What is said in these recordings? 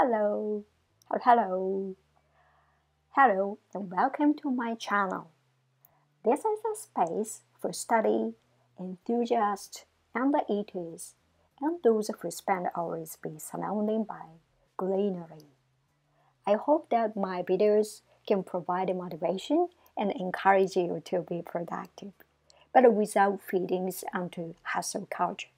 Hello, hello, hello, and welcome to my channel. This is a space for study enthusiasts and the eaters, and those who spend hours being surrounded by greenery. I hope that my videos can provide motivation and encourage you to be productive, but without feeding into hustle culture.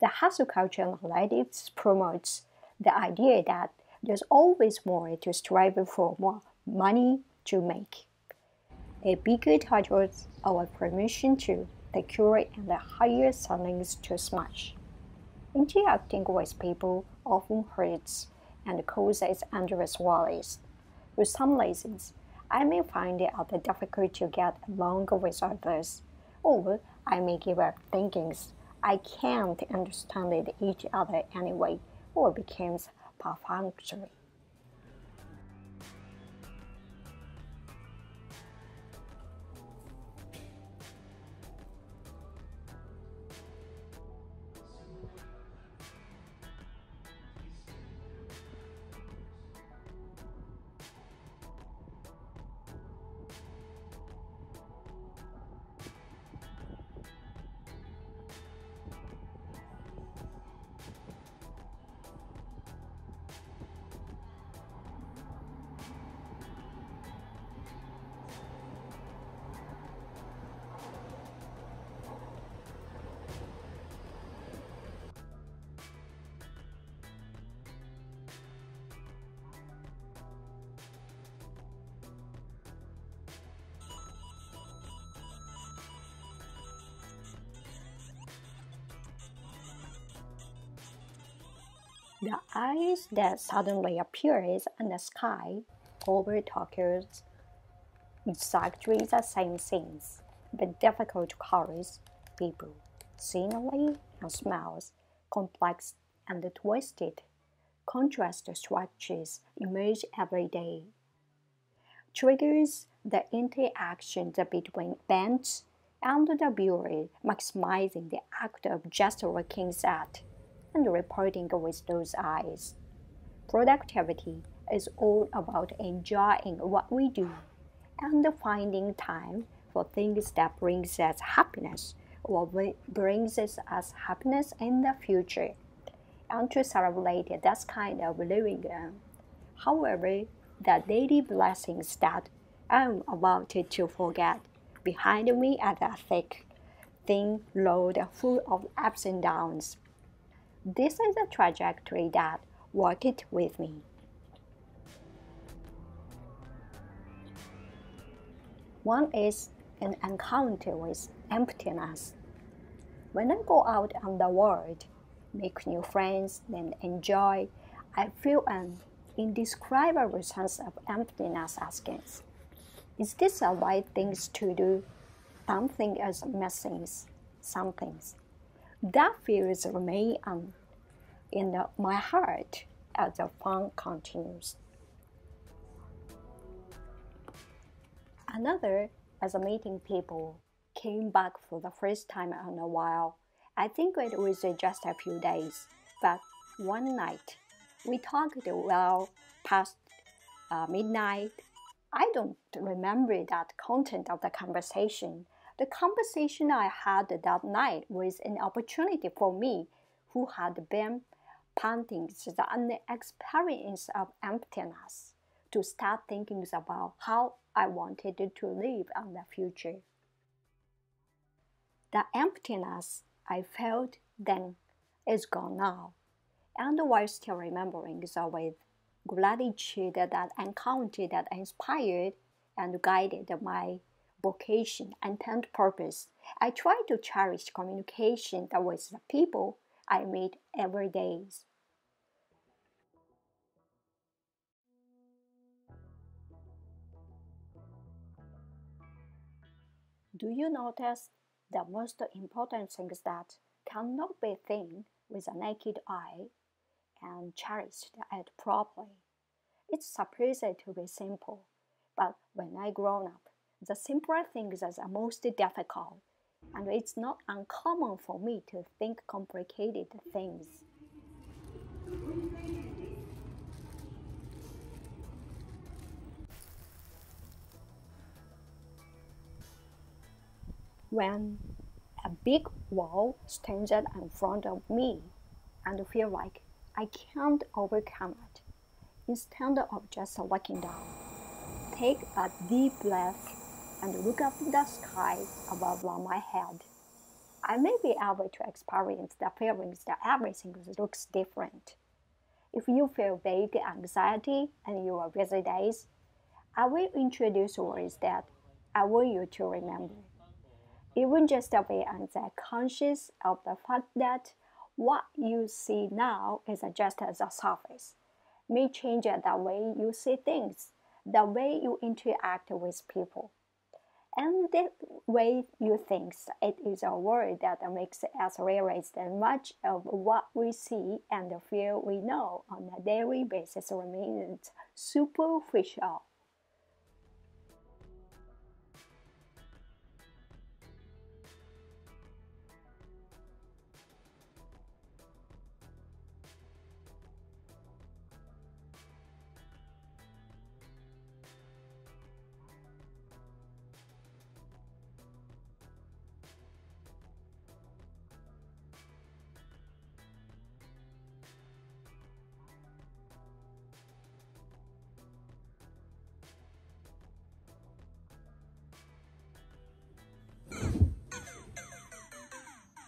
The hustle culture analytics promotes the idea that there's always more to strive for, more money to make. A bigger target or permission to the cure and the higher ceilings to smash. Interacting with people often hurts and causes endless worries. For some reasons, I may find it difficult to get along with others, or I may give up thinking I can't understand each other anyway, or becomes perfunctory. The ice that suddenly appears in the sky over Tokyo's exactly the same scenes, but difficult colors, people, scenery, and smells, complex and twisted, contrast structures emerge every day. Triggers the interactions between bands and the viewer, maximizing the act of just looking at and reporting with those eyes. Productivity is all about enjoying what we do and finding time for things that brings us happiness or brings us happiness in the future, and to celebrate this kind of living. However, the daily blessings that I'm about to forget behind me are the thick, thin road full of ups and downs. This is a trajectory that worked with me. One is an encounter with emptiness. When I go out on the world, make new friends, and enjoy, I feel an indescribable sense of emptiness asking, is this the right thing to do? Something is missing, something. That feels remain in my heart as the fun continues. Another, as meeting people, came back for the first time in a while. I think it was just a few days, but one night we talked well past midnight. I don't remember that content of the conversation. The conversation I had that night was an opportunity for me, who had been panting the experience of emptiness, to start thinking about how I wanted to live in the future. The emptiness I felt then is gone now, and while still remembering the with gratitude that encounter that inspired and guided my vocation and purpose, I try to cherish communication with the people I meet every day. Do you notice the most important things that cannot be seen with a naked eye and cherished it properly? It's supposed to be simple, but when I grown up, the simpler things are the most difficult, and it's not uncommon for me to think complicated things. When a big wall stands in front of me and feel like I can't overcome it, instead of just looking down, take a deep breath and look up the sky above my head. I may be able to experience the feelings that everything looks different. If you feel vague anxiety in your busy days, I will introduce words that I want you to remember. Even just be conscious of the fact that what you see now is just as a surface may change the way you see things, the way you interact with people. And the way you think, it is a word that makes us realize that much of what we see and feel we know on a daily basis remains superficial.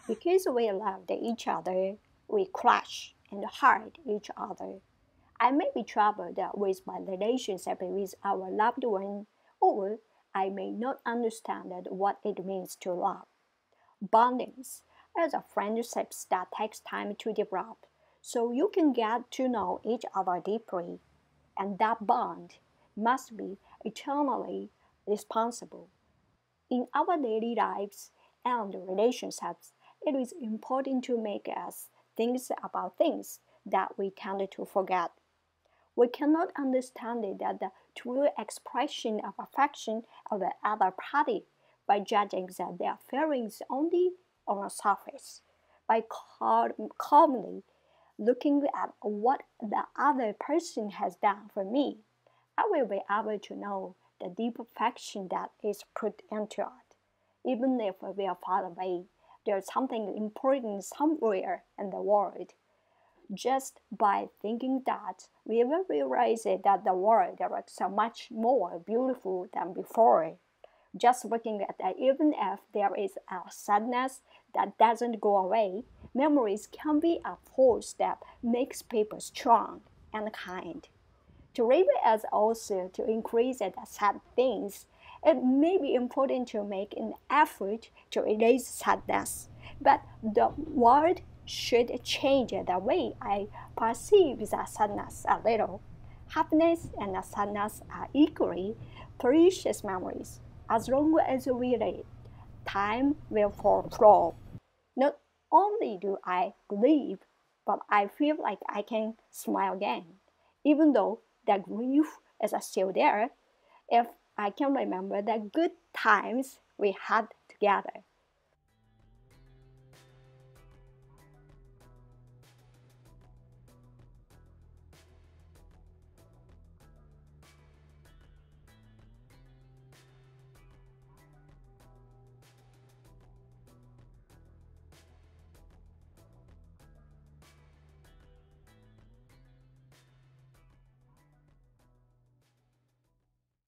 Because we loved each other, we crushed and hurt each other. I may be troubled with my relationship with our loved one, or I may not understand what it means to love. Bondings as a friendships that takes time to develop, so you can get to know each other deeply, and that bond must be eternally responsible. In our daily lives and relationships, it is important to make us think about things that we tend to forget. We cannot understand the true expression of affection of the other party by judging their feelings only on a surface, by calmly looking at what the other person has done for me. I will be able to know the deep affection that is put into it. Even if we are far away, there's something important somewhere in the world. Just by thinking that, we will realize that the world looks so much more beautiful than before. Just looking at that, even if there is a sadness that doesn't go away, memories can be a force that makes people strong and kind. To live as also to increase the sad things, it may be important to make an effort to erase sadness. But the world should change the way I perceive the sadness a little. Happiness and sadness are equally precious memories. As long as we live, time will flow. Not only do I grieve, but I feel like I can smile again, even though the grief is still there, if I can remember the good times we had together.